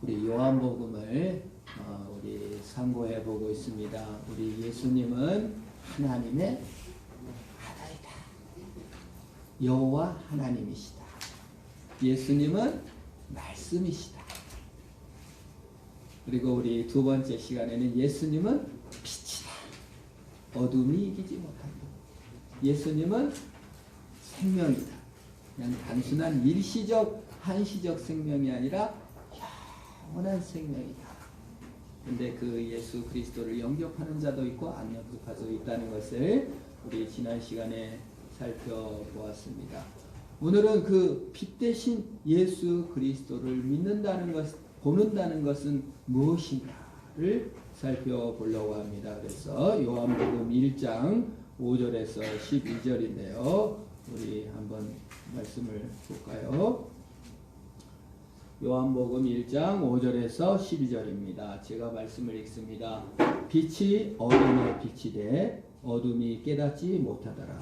우리 요한복음을 우리 상고해 보고 있습니다. 우리 예수님은 하나님의 아들이다. 여호와 하나님이시다. 예수님은 말씀이시다. 그리고 우리 두 번째 시간에는 예수님은 빛이다. 어둠이 이기지 못한다. 예수님은 생명이다. 그냥 단순한 일시적, 한시적 생명이 아니라 영원한 생명이다. 근데 그 예수 그리스도를 영접하는 자도 있고 안 영접할 수 있다는 것을 우리 지난 시간에 살펴보았습니다. 오늘은 그 빛 대신 예수 그리스도를 믿는다는 것, 보는다는 것은 무엇인가를 살펴보려고 합니다. 그래서 요한복음 1장 5절에서 12절인데요. 우리 한번 말씀을 볼까요? 요한복음 1장 5절에서 12절입니다. 제가 말씀을 읽습니다. 빛이 어둠의 빛이 돼 어둠이 깨닫지 못하더라.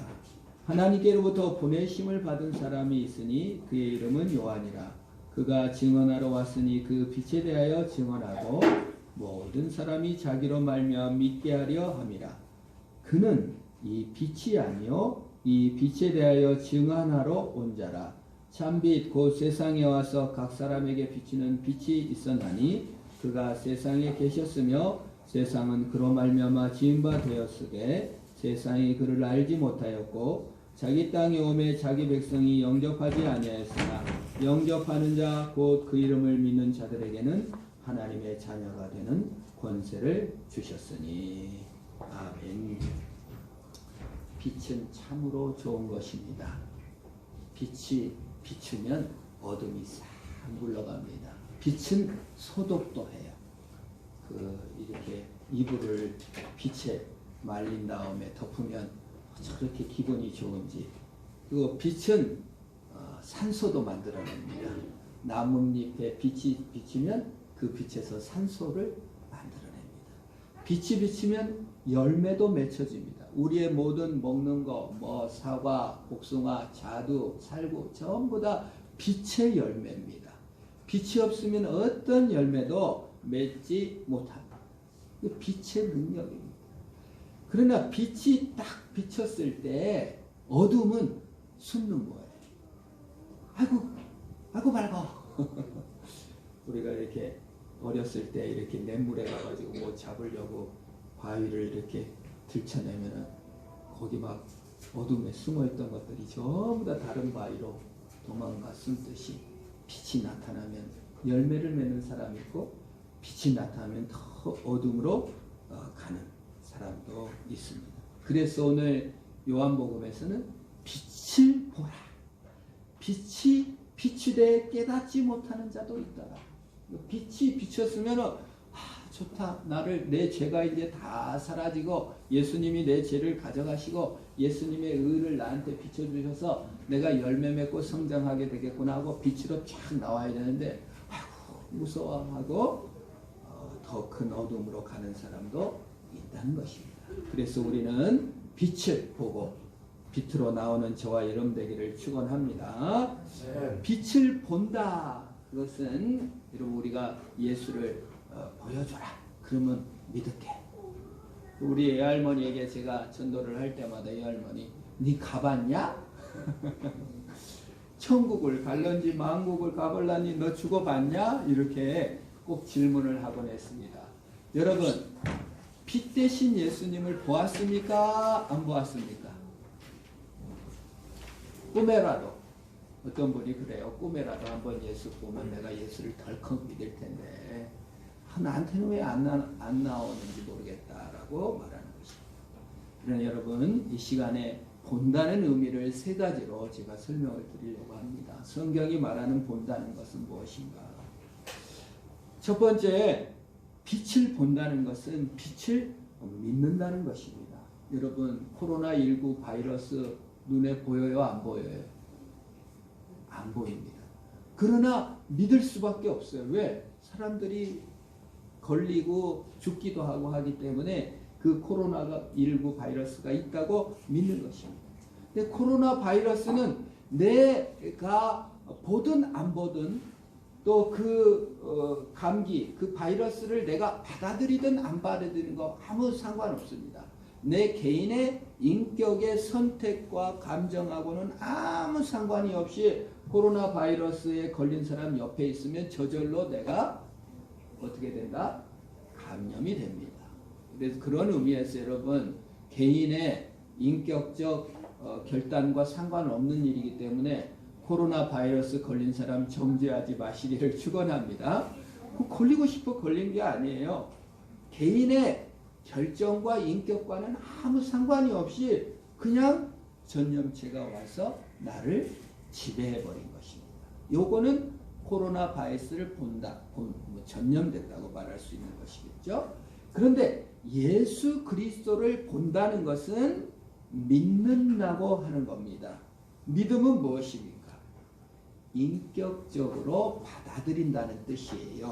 하나님께로부터 보내심을 받은 사람이 있으니 그의 이름은 요한이라. 그가 증언하러 왔으니 그 빛에 대하여 증언하고 모든 사람이 자기로 말미암아 믿게 하려 함이라. 그는 이 빛이 아니요 이 빛에 대하여 증언하러 온 자라. 참빛 곧 세상에 와서 각 사람에게 비치는 빛이 있었나니 그가 세상에 계셨으며 세상은 그로 말미암아 지은 바 되었으되 세상이 그를 알지 못하였고 자기 땅에 오매 자기 백성이 영접하지 아니하였으나 영접하는 자 곧 그 이름을 믿는 자들에게는 하나님의 자녀가 되는 권세를 주셨으니. 아멘. 빛은 참으로 좋은 것입니다. 빛이 비추면 어둠이 싹 물러갑니다. 빛은 소독도 해요. 이렇게 이불을 빛에 말린 다음에 덮으면 저렇게 기분이 좋은지. 그리고 빛은 산소도 만들어냅니다. 나뭇잎에 빛이 비치면 그 빛에서 산소를 만들어냅니다. 빛이 비치면 열매도 맺혀집니다. 우리의 모든 먹는 거, 사과, 복숭아, 자두, 살구 전부 다 빛의 열매입니다. 빛이 없으면 어떤 열매도 맺지 못합니다. 빛의 능력입니다. 그러나 빛이 딱 비쳤을 때 어둠은 숨는 거예요. 아이고 밝아. 우리가 이렇게 어렸을 때 이렇게 냇물에 가가지고 뭐 잡으려고 바위를 이렇게 들쳐내면은 거기 막 어둠에 숨어있던 것들이 전부 다 다른 바위로 도망가 숨듯이 빛이 나타나면 열매를 맺는 사람이 있고 빛이 나타나면 더 어둠으로 가는 사람도 있습니다. 그래서 오늘 요한복음에서는 빛을 보라. 빛이 비추되 깨닫지 못하는 자도 있더라. 빛이 비쳤으면 좋다. 내 죄가 이제 다 사라지고 예수님이 내 죄를 가져가시고 예수님의 의를 나한테 비춰주셔서 내가 열매 맺고 성장하게 되겠구나 하고 빛으로 쫙 나와야 되는데 무서워하고 더 큰 어둠으로 가는 사람도 있다는 것입니다. 그래서 우리는 빛을 보고 빛으로 나오는 저와 여러분 되기를 축원합니다. 빛을 본다. 그것은 여러분 우리가 예수를 보여줘라. 그러면 믿을게. 우리 애할머니에게 제가 전도를 할 때마다 애할머니, 네 가봤냐? 천국을 갈런지 만국을 가볼라니 너 죽어봤냐? 이렇게 꼭 질문을 하곤 했습니다. 여러분, 빛 대신 예수님을 보았습니까? 안 보았습니까? 꿈에라도 어떤 분이 그래요. 꿈에라도 한번 예수 보면 내가 예수를 덜컥 믿을 텐데 나한테는 왜 안 나오는지 모르겠다라고 말하는 것입니다. 그러나 여러분 이 시간에 본다는 의미를 세 가지로 제가 설명을 드리려고 합니다. 성경이 말하는 본다는 것은 무엇인가? 첫 번째, 빛을 본다는 것은 빛을 믿는다는 것입니다. 여러분 코로나19 바이러스 눈에 보여요? 안 보여요? 안 보입니다. 그러나 믿을 수밖에 없어요. 왜? 사람들이 걸리고 죽기도 하고 하기 때문에 그 코로나19 바이러스가 있다고 믿는 것입니다. 근데 코로나 바이러스는 내가 보든 안 보든 또 그 감기, 그 바이러스를 내가 받아들이든 안 받아들이는 거 아무 상관없습니다. 내 개인의 인격의 선택과 감정하고는 아무 상관이 없이 코로나 바이러스에 걸린 사람 옆에 있으면 저절로 내가 어떻게 된다? 감염이 됩니다. 그래서 그런 의미에서 여러분, 개인의 인격적 결단과 상관없는 일이기 때문에 코로나 바이러스 걸린 사람 정죄하지 마시기를 축원합니다. 걸리고 싶어 걸린 게 아니에요. 개인의 결정과 인격과는 아무 상관이 없이 그냥 전염체가 와서 나를 지배해버린 것입니다. 요거는 코로나 바이러스를 전염됐다고 말할 수 있는 것이겠죠. 그런데 예수 그리스도를 본다는 것은 믿는다고 하는 겁니다. 믿음은 무엇입니까? 인격적으로 받아들인다는 뜻이에요.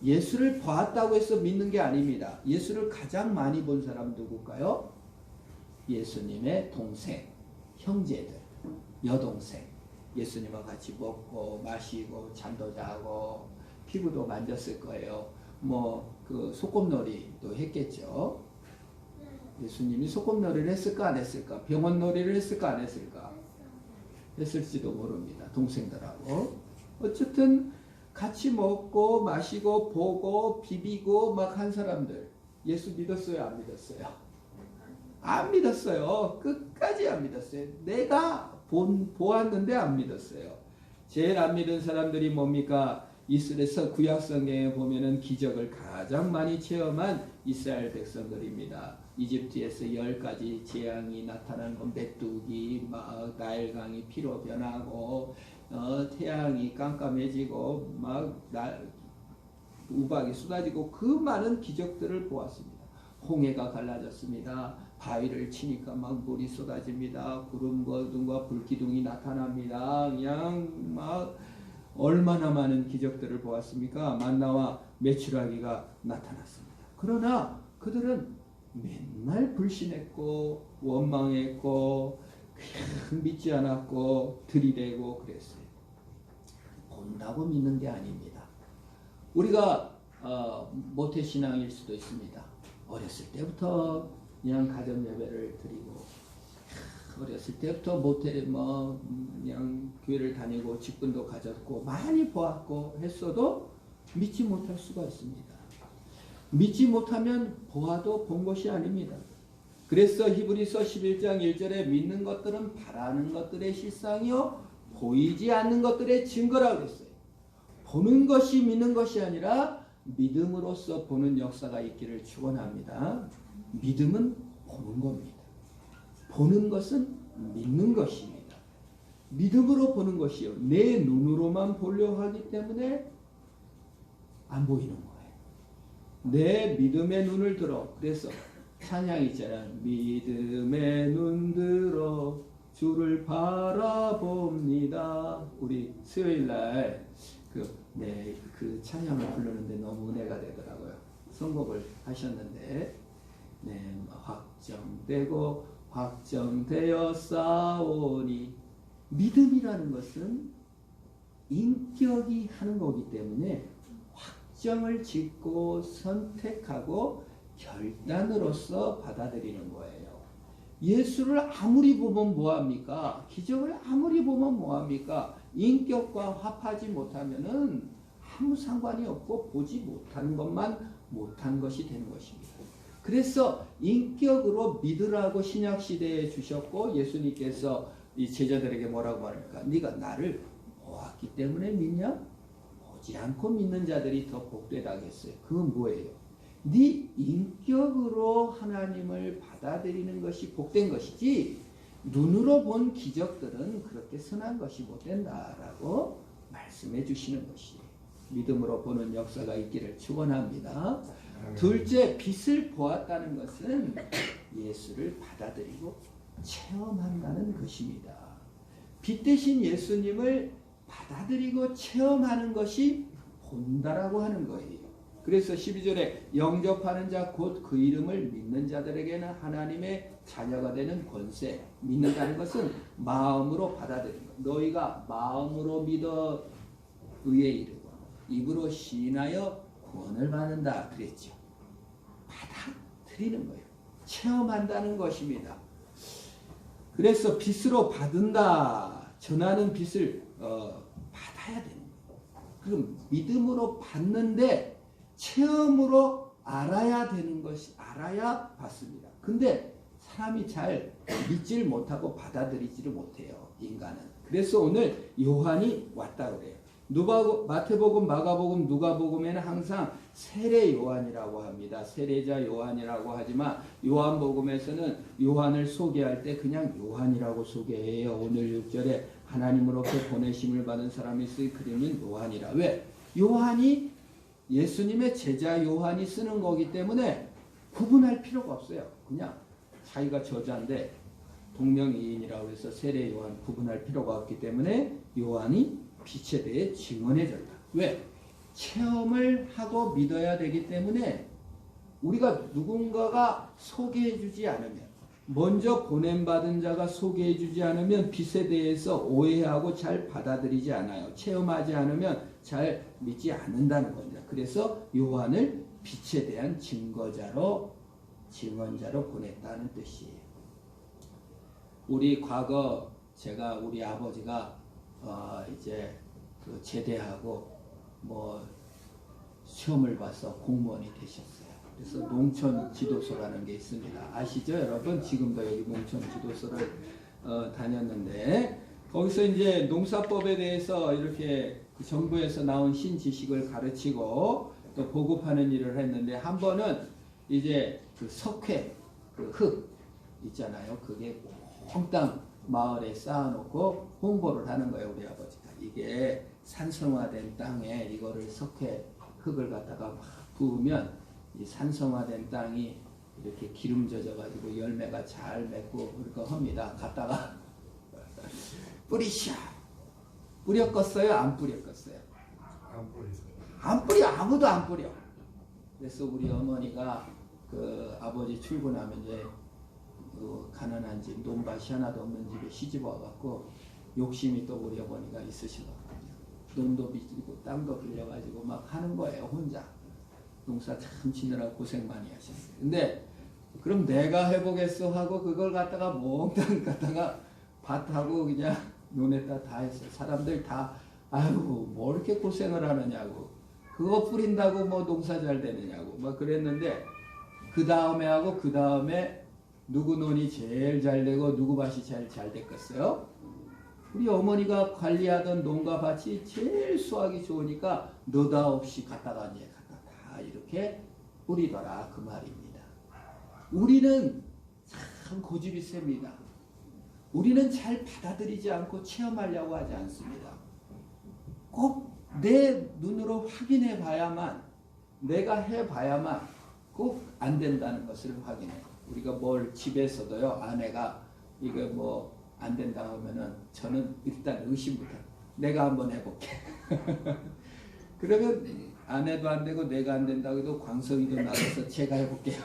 예수를 보았다고 해서 믿는 게 아닙니다. 예수를 가장 많이 본 사람 누굴까요? 예수님의 동생, 형제들, 여동생. 예수님과 같이 먹고 마시고 잠도 자고 피부도 만졌을 거예요. 그 소꿉놀이도 했겠죠. 예수님이 소꿉놀이를 했을까 안 했을까? 병원놀이를 했을까 안 했을까? 했을지도 모릅니다. 동생들하고. 어쨌든 같이 먹고 마시고 보고 비비고 막 한 사람들. 예수 믿었어요? 안 믿었어요? 안 믿었어요. 끝까지 안 믿었어요. 내가 보았는데 안 믿었어요. 제일 안 믿은 사람들이 뭡니까? 이스라엘에서 구약성경에 보면은 기적을 가장 많이 체험한 이스라엘 백성들입니다. 이집트에서 10가지 재앙이 나타나는 건 메뚜기, 나일강이 피로 변하고 태양이 깜깜해지고 우박이 쏟아지고 그 많은 기적들을 보았습니다. 홍해가 갈라졌습니다. 바위를 치니까 막 물이 쏟아집니다. 구름과 불기둥이 나타납니다. 그냥 얼마나 많은 기적들을 보았습니까? 만나와 메추라기가 나타났습니다. 그러나 그들은 맨날 불신했고 원망했고 그냥 믿지 않았고 들이대고 그랬어요. 본다고 믿는 게 아닙니다. 우리가 모태신앙일 수도 있습니다. 어렸을 때부터 그냥 가정 예배를 드리고 어렸을 때부터 그냥 교회를 다니고 직분도 가졌고 많이 보았고 했어도 믿지 못할 수가 있습니다. 믿지 못하면 보아도 본 것이 아닙니다. 그래서 히브리서 11장 1절에 믿는 것들은 바라는 것들의 실상이요 보이지 않는 것들의 증거라고 그랬어요. 보는 것이 믿는 것이 아니라 믿음으로써 보는 역사가 있기를 축원합니다. 믿음은 보는 겁니다. 보는 것은 믿는 것입니다. 믿음으로 보는 것이요. 내 눈으로만 보려 하기 때문에 안 보이는 거예요. 내 믿음의 눈을 들어. 그래서 찬양 있잖아요. 믿음의 눈 들어 주를 바라봅니다. 우리 수요일날 그 찬양을 부르는데 너무 은혜가 되더라고요. 선곡을 하셨는데 확정되고 확정되어 싸우니 믿음이라는 것은 인격이 하는 거기 때문에 확정을 짓고 선택하고 결단으로서 받아들이는 거예요. 예수를 아무리 보면 뭐합니까? 기적을 아무리 보면 뭐합니까? 인격과 합하지 못하면은 아무 상관이 없고 보지 못하는 것만 못한 것이 되는 것입니다. 그래서 인격으로 믿으라고 신약시대에 주셨고 예수님께서 이 제자들에게 뭐라고 말합니까? 네가 나를 보았기 때문에 믿냐? 보지 않고 믿는 자들이 더 복되다 했어요. 그건 뭐예요? 네 인격으로 하나님을 받아들이는 것이 복된 것이지 눈으로 본 기적들은 그렇게 선한 것이 못된다라고 말씀해 주시는 것이에요. 믿음으로 보는 역사가 있기를 축원합니다. 둘째, 빛을 보았다는 것은 예수를 받아들이고 체험한다는 것입니다. 빛 대신 예수님을 받아들이고 체험하는 것이 본다라고 하는 거예요. 그래서 12절에 영접하는 자 곧 그 이름을 믿는 자들에게는 하나님의 자녀가 되는 권세. 믿는다는 것은 마음으로 받아들이는 것. 너희가 마음으로 믿어 의에 이르고 입으로 시인하여 구원을 받는다 그랬죠. 받아들이는 거예요. 체험한다는 것입니다. 그래서 빚으로 받은다. 전하는 빚을 받아야 되는 거예요. 그럼 믿음으로 받는데 체험으로 알아야 되는 것이 알아야 받습니다. 근데 사람이 잘 믿질 못하고 받아들이지를 못해요. 인간은. 그래서 오늘 요한이 왔다 그래요. 마태복음, 마가복음, 누가복음에는 항상 세례 요한이라고 합니다. 세례자 요한이라고 하지만 요한복음에서는 요한을 소개할 때 그냥 요한이라고 소개해요. 오늘 6절에 하나님으로부터 보내심을 받은 사람이 쓰인 그림은 요한이라. 왜? 요한이 예수님의 제자 요한이 쓰는 거기 때문에 구분할 필요가 없어요. 그냥 자기가 저자인데 동명이인이라고 해서 세례 요한 구분할 필요가 없기 때문에 요한이 빛에 대해 증언해줬다. 왜? 체험을 하고 믿어야 되기 때문에 우리가 누군가가 소개해주지 않으면 먼저 보냄받은 자가 소개해주지 않으면 빛에 대해서 오해하고 잘 받아들이지 않아요. 체험하지 않으면 잘 믿지 않는다는 겁니다. 그래서 요한을 빛에 대한 증언자로 보냈다는 뜻이에요. 우리 과거 우리 아버지가 이제 그 제대하고 뭐 시험을 봐서 공무원이 되셨어요. 그래서 농촌 지도소라는 게 있습니다. 아시죠, 여러분? 지금도 여기 농촌 지도소를 다녔는데 거기서 이제 농사법에 대해서 이렇게 그 정부에서 나온 신지식을 가르치고 또 보급하는 일을 했는데 한 번은 이제 그 석회, 그 흙 있잖아요. 그게 몽땅 마을에 쌓아놓고 홍보를 하는 거예요, 우리 아버지가. 이게 산성화된 땅에 이거를 석회 흙을 갖다가 막 부으면 이 산성화된 땅이 이렇게 기름 젖어가지고 열매가 잘 맺고 그렇게 합니다. 갖다가 뿌리셔. 뿌렸겠어요? 안 뿌렸겠어요? 안 뿌리세요. 안 뿌려. 아무도 안 뿌려. 그래서 우리 어머니가 그 아버지 출근하면 이제 그 가난한 집, 논밭이 하나도 없는 집에 시집 와갖고 욕심이 또 우리 어머니가 있으시거든요. 돈도 빚지고 땅도 빌려가지고 막 하는 거예요, 혼자. 농사 참 지느라고 고생 많이 하셨어요. 근데 그럼 내가 해보겠어 하고 그걸 갖다가 몽땅 갖다가 밭하고 그냥 논에다 다 했어요. 사람들 다 아이고 뭐 이렇게 고생을 하느냐고, 그거 뿌린다고 뭐 농사 잘 되느냐고 막 그랬는데 그 다음에 하고 그 다음에 누구 논이 제일 잘 되고 누구 밭이 제일 잘 됐겠어요? 우리 어머니가 관리하던 농가 밭이 제일 수확이 좋으니까 느닷없이 갖다가 다 이렇게 뿌리더라 그 말입니다. 우리는 참 고집이 셉니다. 우리는 잘 받아들이지 않고 체험하려고 하지 않습니다. 꼭 내 눈으로 확인해 봐야만, 내가 해 봐야만 꼭 안 된다는 것을 확인해요. 우리가 뭘 집에서도요, 아내가 이거 뭐 안 된다 하면은 저는 일단 의심부터 내가 한번 해볼게. 그러면 아내도 안 되고 내가 안 된다고 해도 광석이도 나가서 제가 해볼게요.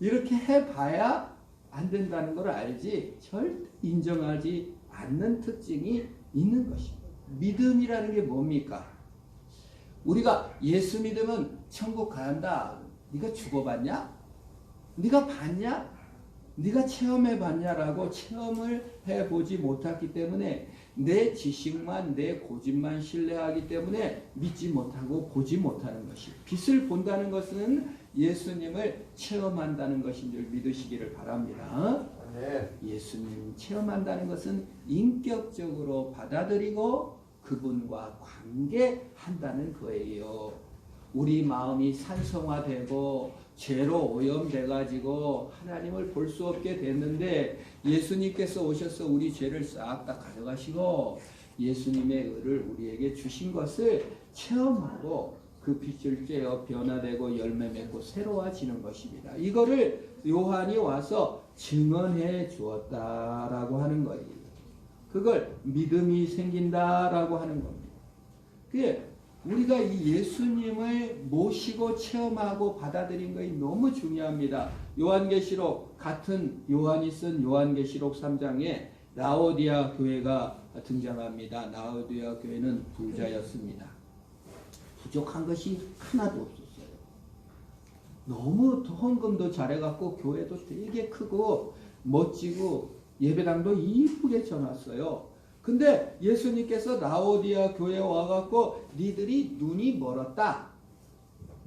이렇게 해봐야 안 된다는 걸 알지 절대 인정하지 않는 특징이 있는 것입니다. 믿음이라는 게 뭡니까? 우리가 예수 믿으면 천국 간다. 네가 죽어봤냐? 네가 봤냐? 네가 체험해봤냐라고 체험을 해보지 못했기 때문에 내 지식만 내 고집만 신뢰하기 때문에 믿지 못하고 보지 못하는 것이, 빛을 본다는 것은 예수님을 체험한다는 것인 줄 믿으시기를 바랍니다. 네. 예수님 체험한다는 것은 인격적으로 받아들이고 그분과 관계한다는 거예요. 우리 마음이 산성화되고 죄로 오염돼가지고 하나님을 볼 수 없게 됐는데 예수님께서 오셔서 우리 죄를 싹 다 가져가시고 예수님의 의를 우리에게 주신 것을 체험하고 그 빛을 쬐어 변화되고 열매 맺고 새로워지는 것입니다. 이거를 요한이 와서 증언해 주었다라고 하는 거예요. 그걸 믿음이 생긴다라고 하는 겁니다. 그게 우리가 이 예수님을 모시고 체험하고 받아들인 것이 너무 중요합니다. 요한계시록, 같은 요한이 쓴 요한계시록 3장에 라오디아 교회가 등장합니다. 라오디아 교회는 부자였습니다. 부족한 것이 하나도 없었어요. 너무 헌금도 잘해갖고 교회도 되게 크고 멋지고 예배당도 이쁘게 쳐놨어요. 근데 예수님께서 라오디아 교회에 와갖고 니들이 눈이 멀었다.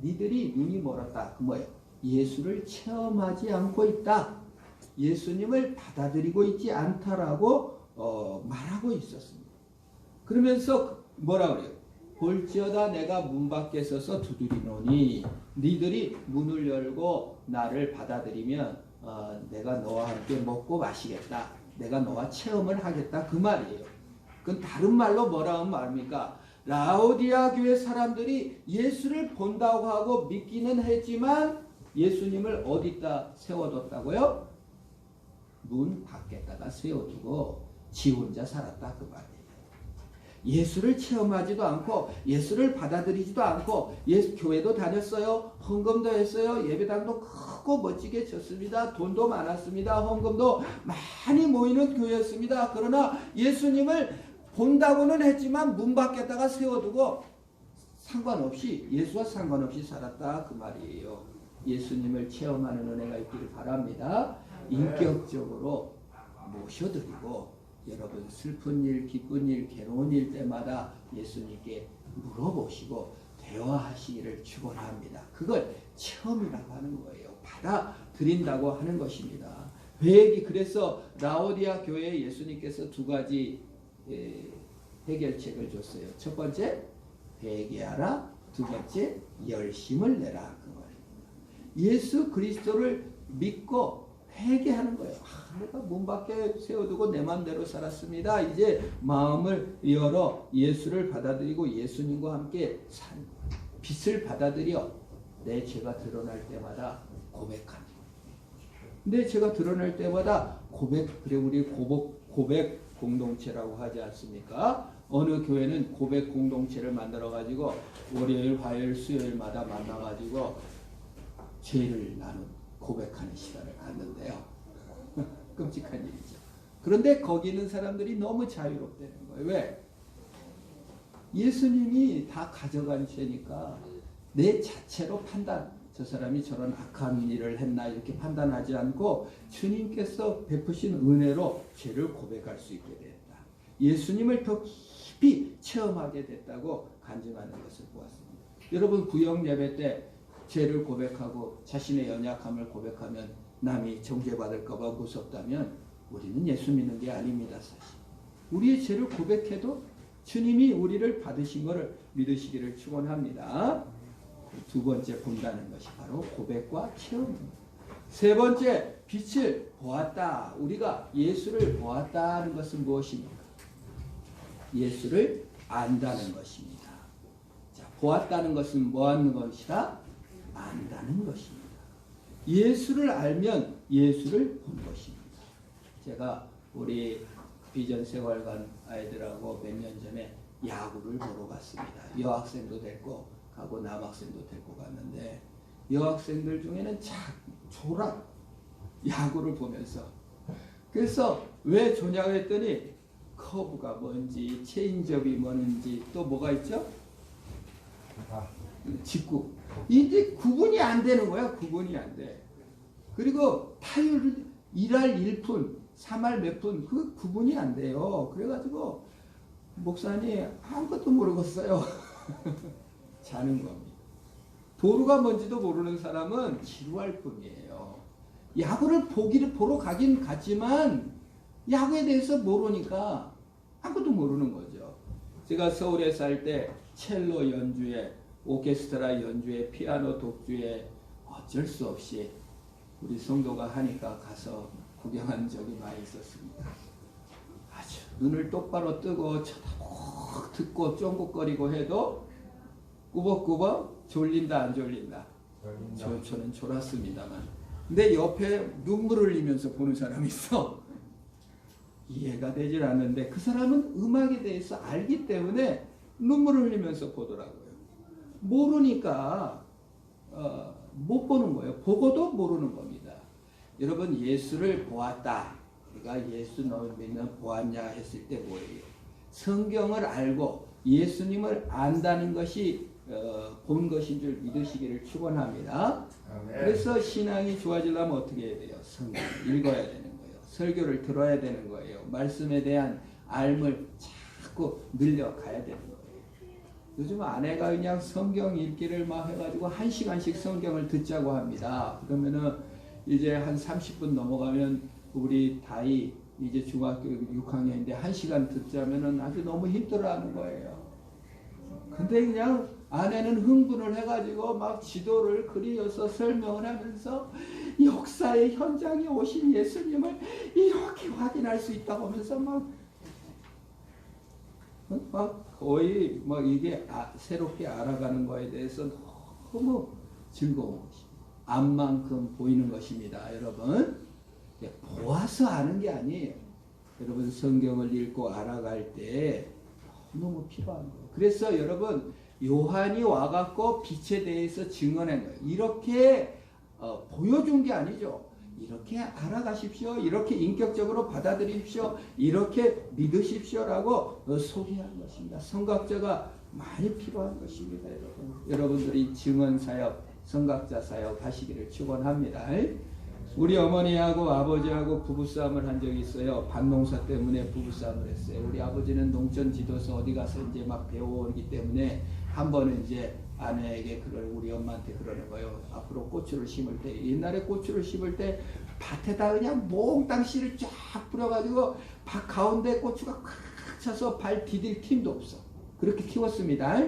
니들이 눈이 멀었다. 그 뭐예요? 예수를 체험하지 않고 있다. 예수님을 받아들이고 있지 않다라고 말하고 있었습니다. 그러면서 뭐라 그래요? 볼지어다 내가 문 밖에 서서 두드리노니 니들이 문을 열고 나를 받아들이면 내가 너와 함께 먹고 마시겠다. 내가 너와 체험을 하겠다. 그 말이에요. 그건 다른 말로 뭐라고 말합니까? 라오디아 교회 사람들이 예수를 본다고 하고 믿기는 했지만 예수님을 어디다 세워뒀다고요? 문 밖에다가 세워두고 지 혼자 살았다. 그 말이에요. 예수를 체험하지도 않고 예수를 받아들이지도 않고 교회도 다녔어요. 헌금도 했어요. 예배당도 크고 멋지게 쳤습니다. 돈도 많았습니다. 헌금도 많이 모이는 교회였습니다. 그러나 예수님을 본다고는 했지만 문 밖에다가 세워두고 상관없이 예수와 상관없이 살았다. 그 말이에요. 예수님을 체험하는 은혜가 있기를 바랍니다. 인격적으로 모셔드리고 여러분 슬픈 일, 기쁜 일, 괴로운 일 때마다 예수님께 물어보시고 대화하시기를 축원합니다. 그걸 체험이라고 하는 거예요. 받아들인다고 하는 것입니다. 회개기 그래서 라오디아 교회에 예수님께서 두 가지 해결책을 줬어요. 첫 번째 회개하라. 두 번째 열심을 내라. 그 말입니다. 예수 그리스도를 믿고 회개하는 거예요. 내가 문 밖에 세워두고 내 마음대로 살았습니다. 이제 마음을 열어 예수를 받아들이고 예수님과 함께 산 빛을 받아들여 내 죄가 드러날 때마다 고백하는 거예요. 내 죄가 드러날 때마다 그래 우리 고백 공동체라고 하지 않습니까? 어느 교회는 고백 공동체를 만들어 가지고 월요일, 화요일, 수요일마다 만나 가지고 죄를 고백하는 시간을 갖는데요. 끔찍한 일이죠. 그런데 거기 있는 사람들이 너무 자유롭다는 거예요. 왜? 예수님이 다 가져간 죄니까 내 자체로 저 사람이 저런 악한 일을 했나 이렇게 판단하지 않고 주님께서 베푸신 은혜로 죄를 고백할 수 있게 됐다. 예수님을 더 깊이 체험하게 됐다고 간증하는 것을 보았습니다. 여러분 구역 예배 때 죄를 고백하고 자신의 연약함을 고백하면 남이 정죄받을까 봐 무섭다면 우리는 예수 믿는 게 아닙니다. 사실 우리의 죄를 고백해도 주님이 우리를 받으신 것을 믿으시기를 축원합니다. 두 번째 본다는 것이 바로 고백과 체험입니다. 세 번째 빛을 보았다. 우리가 예수를 보았다는 것은 무엇입니까? 예수를 안다는 것입니다. 자, 보았다는 것은 뭐 하는 것이다? 안다는 것입니다. 예수를 알면 예수를 본 것입니다. 제가 우리 비전 생활관 아이들하고 몇 년 전에 야구를 보러 갔습니다. 여학생도 데리고 가고 남학생도 데리고 갔는데 여학생들 중에는 졸업 야구를 보면서 그래서 왜 좋냐고 했더니 커브가 뭔지 체인지업이 뭔지 또 뭐가 있죠? 직구. 이제 구분이 안 되는 거야. 구분이 안 돼. 그리고 타율 1할 1푼, 3할 몇 푼, 그 구분이 안 돼요. 그래가지고 목사님 아무것도 모르겠어요. 자는 겁니다. 도루가 뭔지도 모르는 사람은 지루할 뿐이에요. 야구를 보러 가긴 갔지만 야구에 대해서 모르니까 아무것도 모르는 거죠. 제가 서울에 살 때 첼로 연주회, 오케스트라 연주회, 피아노 독주회 어쩔 수 없이 우리 성도가 하니까 가서 구경한 적이 많이 있었습니다. 아주 눈을 똑바로 뜨고 쳐다보고 듣고 쫑긋거리고 해도 꾸벅꾸벅 졸린다 안 졸린다? 저는 졸았습니다만. 근데 옆에 눈물을 흘리면서 보는 사람이 있어. 이해가 되질 않는데 그 사람은 음악에 대해서 알기 때문에 눈물을 흘리면서 보더라고요. 모르니까 못 보는 거예요. 보고도 모르는 겁니다. 여러분 예수를 보았다. 우리가 예수 너를 믿는 보았냐 했을 때 뭐예요? 성경을 알고 예수님을 안다는 것이 본 것인 줄 믿으시기를 축원합니다. 그래서 신앙이 좋아지려면 어떻게 해야 돼요? 성경 읽어야 되는 거예요. 설교를 들어야 되는 거예요. 말씀에 대한 알을 자꾸 늘려가야 되는 거예요. 요즘 아내가 그냥 성경 읽기를 막 해가지고 1시간씩 성경을 듣자고 합니다. 그러면은 이제 한 30분 넘어가면 우리 다이 이제 중학교 6학년인데 1시간 듣자면은 아주 너무 힘들어하는 거예요. 근데 그냥 아내는 흥분을 해가지고 막 지도를 그리어서 설명을 하면서 역사의 현장에 오신 예수님을 이렇게 확인할 수 있다고 하면서 막 거의 막 이게 새롭게 알아가는 거에 대해서 너무 즐거운 것입니다. 앞만큼 보이는 것입니다. 여러분 보아서 아는 게 아니에요. 여러분 성경을 읽고 알아갈 때 너무 필요한 거예요. 그래서 여러분 요한이 와갖고 빛에 대해서 증언한 거예요. 이렇게 보여준 게 아니죠. 이렇게 알아가십시오. 이렇게 인격적으로 받아들이십시오. 이렇게 믿으십시오라고 소개한 것입니다. 성각자가 많이 필요한 것입니다. 여러분. 여러분들이 증언 사역, 성각자 사역 하시기를 축원합니다. 우리 어머니하고 아버지하고 부부싸움을 한 적이 있어요. 밭농사 때문에 부부싸움을 했어요. 우리 아버지는 농촌 지도서 어디 가서 이제 막 배워오기 때문에 한 번은 이제 아내에게 우리 엄마한테 그러는 거예요. 앞으로 고추를 심을 때, 옛날에 고추를 심을 때 밭에다 그냥 몽땅 씨를 쫙 뿌려가지고 밭 가운데 고추가 꽉 차서 발 디딜 틈도 없어. 그렇게 키웠습니다.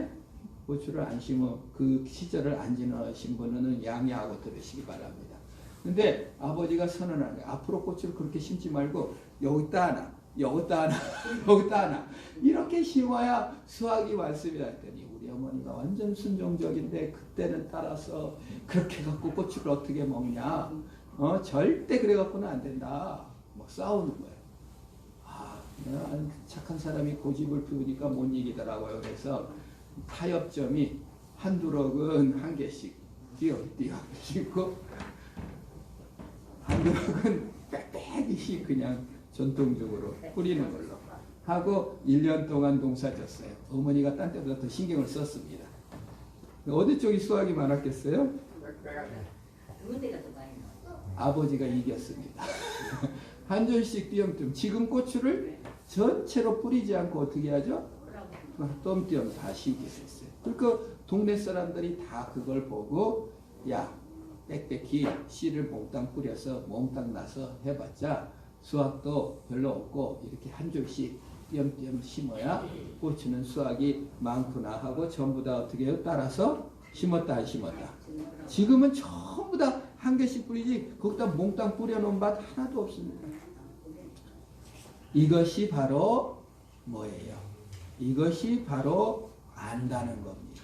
고추를 안 심어 그 시절을 안 지나신 분은 양해하고 들으시기 바랍니다. 근데 아버지가 선언한 거예요. 앞으로 고추를 그렇게 심지 말고 여기다 하나, 여기다 하나, 여기다 하나 이렇게 심어야 수확이 많습니다. 했더니 우리 어머니가 완전 순종적인데 그때는 따라서 그렇게 갖고 고추를 어떻게 먹냐? 절대 그래 갖고는 안 된다. 막 싸우는 거예요. 착한 사람이 고집을 피우니까 못 이기더라고요. 그래서 타협점이 한두 럭은 한 개씩 띄어 심고 한두 럭은 빽빽이 그냥 전통적으로 뿌리는 걸로 하고 1년 동안 농사 졌어요. 어머니가 딴 때보다 더 신경을 썼습니다. 어디 쪽이 수확이 많았겠어요? 아버지가 이겼습니다. 한 줄씩 띄엄띄엄. 지금 고추를 전체로 뿌리지 않고 어떻게 하죠? 띄엄띄엄 다 심게 됐어요. 그러니까 동네 사람들이 다 그걸 보고 야 빽빽히 씨를 몽땅 뿌려서 몽땅 나서 해봤자 수확도 별로 없고 이렇게 한 줄씩 띄엄띄엄 심어야 고추는 수확이 많구나 하고 전부 다 어떻게 해요? 따라서 심었다 안 심었다. 지금은 전부 다 한 개씩 뿌리지 거기다 몽땅 뿌려놓은 밭 하나도 없습니다. 이것이 바로 뭐예요? 이것이 바로 안다는 겁니다.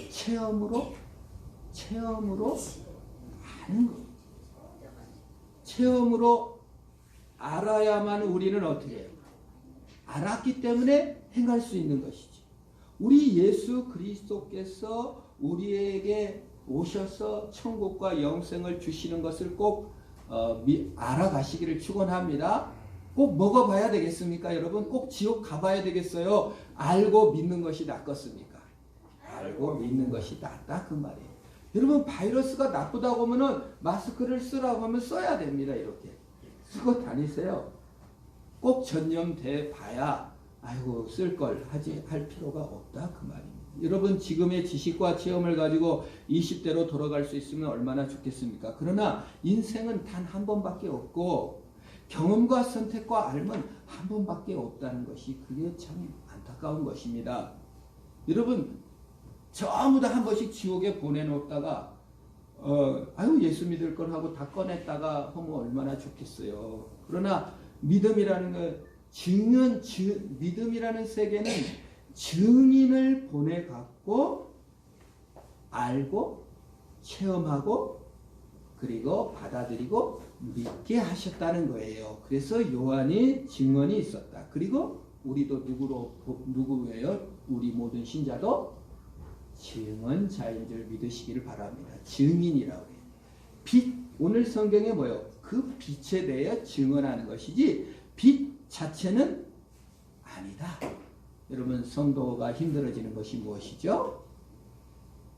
체험으로 아는 겁니다. 체험으로 알아야만 우리는 어떻게 해요? 알았기 때문에 행할 수 있는 것이지. 우리 예수 그리스도께서 우리에게 오셔서 천국과 영생을 주시는 것을 꼭 알아가시기를 축원합니다. 꼭 먹어봐야 되겠습니까? 여러분 꼭 지옥 가봐야 되겠어요? 알고 믿는 것이 낫겠습니까? 알고 믿는 것이 낫다 그 말이에요. 여러분 바이러스가 나쁘다고 하면은 마스크를 쓰라고 하면 써야 됩니다. 이렇게 쓰고 다니세요. 꼭 전염돼 봐야 아이고 쓸 걸 할 필요가 없다 그 말입니다. 여러분 지금의 지식과 체험을 가지고 20대로 돌아갈 수 있으면 얼마나 좋겠습니까? 그러나 인생은 단 한 번밖에 없고 경험과 선택과 알면 한 번밖에 없다는 것이 그게 참 안타까운 것입니다. 여러분 전부 다 한 번씩 지옥에 보내놓다가 아유 예수 믿을 걸 하고 다 꺼냈다가 하면 얼마나 좋겠어요. 그러나 믿음이라는 것 믿음이라는 세계는 증인을 보내갖고 알고 체험하고 그리고 받아들이고 믿게 하셨다는 거예요. 그래서 요한이 증언이 있었다. 그리고 우리도 누구예요? 우리 모든 신자도 증언자인 줄 믿으시기를 바랍니다. 증인이라고 해요. 빛, 오늘 성경에 뭐예요? 그 빛에 대해 증언하는 것이지 빛 자체는 아니다. 여러분 성도가 힘들어지는 것이 무엇이죠?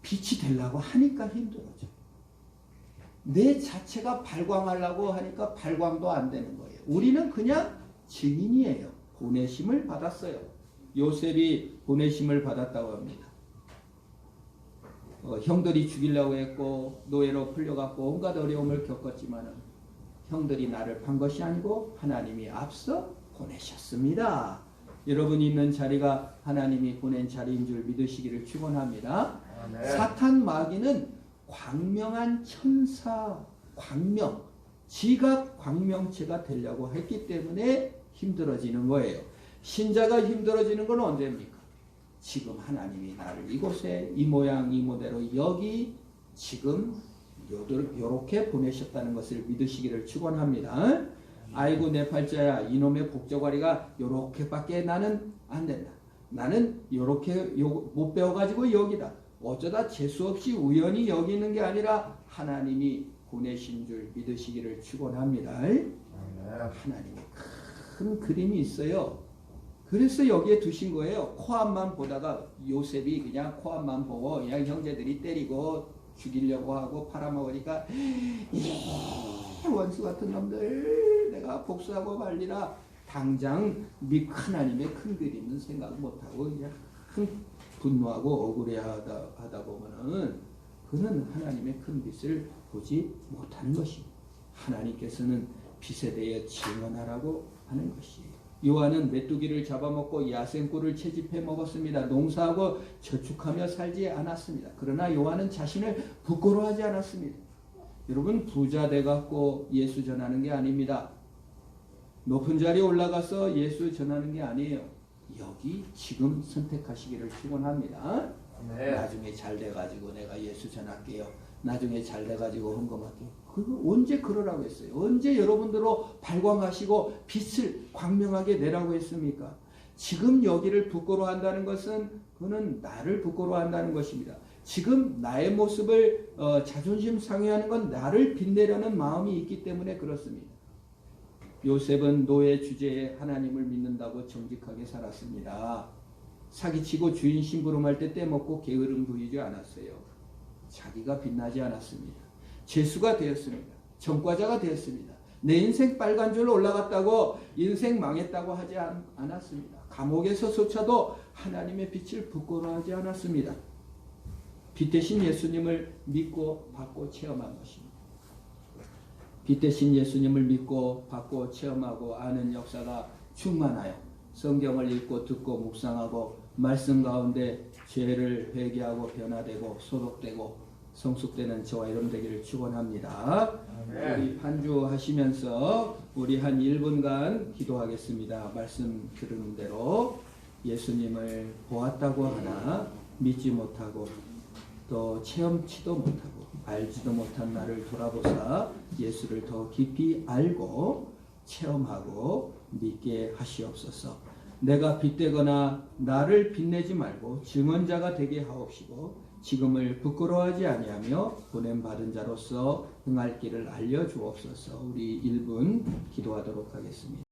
빛이 되려고 하니까 힘들어져. 내 자체가 발광하려고 하니까 발광도 안 되는 거예요. 우리는 그냥 증인이에요. 보내심을 받았어요. 요셉이 보내심을 받았다고 합니다. 형들이 죽이려고 했고 노예로 풀려갖고 온갖 어려움을 겪었지만 형들이 나를 판 것이 아니고 하나님이 앞서 보내셨습니다. 여러분이 있는 자리가 하나님이 보낸 자리인 줄 믿으시기를 축원합니다. 사탄 마귀는 광명한 천사, 광명, 지각 광명체가 되려고 했기 때문에 힘들어지는 거예요. 신자가 힘들어지는 건 언제입니까? 지금 하나님이 나를 이곳에 이 모양 이 모델로 여기 지금 요렇게 보내셨다는 것을 믿으시기를 축원합니다. 아이고 내 팔자야, 이놈의 복저과리가 요렇게밖에 나는 안 된다. 나는 요렇게 못 배워가지고 여기다. 어쩌다 재수없이 우연히 여기 있는 게 아니라 하나님이 보내신 줄 믿으시기를 축원합니다. 하나님의 큰 그림이 있어요. 그래서 여기에 두신 거예요. 코앞만 보다가 요셉이 그냥 코앞만 보고 그냥 형제들이 때리고 죽이려고 하고 팔아먹으니까 원수 같은 놈들 내가 복수하고 말리라. 당장 하나님의 큰 그림은 생각 못하고 그냥 큰 분노하고 억울해하다 보면은 그는 하나님의 큰 빛을 보지 못하는 것입니다. 하나님께서는 빛에 대해 증언하라고 하는 것이에요. 요한은 메뚜기를 잡아먹고 야생꿀을 채집해 먹었습니다. 농사하고 저축하며 살지 않았습니다. 그러나 요한은 자신을 부끄러워하지 않았습니다. 여러분 부자 돼갖고 예수 전하는 게 아닙니다. 높은 자리에 올라가서 예수 전하는 게 아니에요. 여기 지금 선택하시기를 축원합니다. 네. 나중에 잘 돼가지고 내가 예수 전할게요. 나중에 잘 돼가지고 헌금할게요. 그거 언제 그러라고 했어요? 언제 여러분들로 발광하시고 빛을 광명하게 내라고 했습니까? 지금 여기를 부끄러워한다는 것은 그는 나를 부끄러워한다는 것입니다. 지금 나의 모습을 자존심 상해하는 건 나를 빛내려는 마음이 있기 때문에 그렇습니다. 요셉은 노예 주제에 하나님을 믿는다고 정직하게 살았습니다. 사기치고 주인 심부름할 때 떼먹고 게으름 부리지 않았어요. 자기가 빛나지 않았습니다. 죄수가 되었습니다. 전과자가 되었습니다. 내 인생 빨간 줄로 올라갔다고 인생 망했다고 하지 않았습니다. 감옥에서 소차도 하나님의 빛을 부끄러워하지 않았습니다. 빛 대신 예수님을 믿고 받고 체험한 것입니다. 빛 대신 예수님을 믿고 받고 체험하고 아는 역사가 충만하여 성경을 읽고 듣고 묵상하고 말씀 가운데 죄를 회개하고 변화되고 소독되고 성숙되는 저와 여러분 되기를 축원합니다. 우리 반주하시면서 우리 한 1분간 기도하겠습니다. 말씀 들은 대로 예수님을 보았다고 하나 믿지 못하고 또 체험치도 못하고 알지도 못한 나를 돌아보사 예수를 더 깊이 알고 체험하고 믿게 하시옵소서. 내가 빛되거나 나를 빛내지 말고 증언자가 되게 하옵시고 지금을 부끄러워하지 아니하며 보냄받은 자로서 행할 길을 알려주옵소서. 우리 1분 기도하도록 하겠습니다.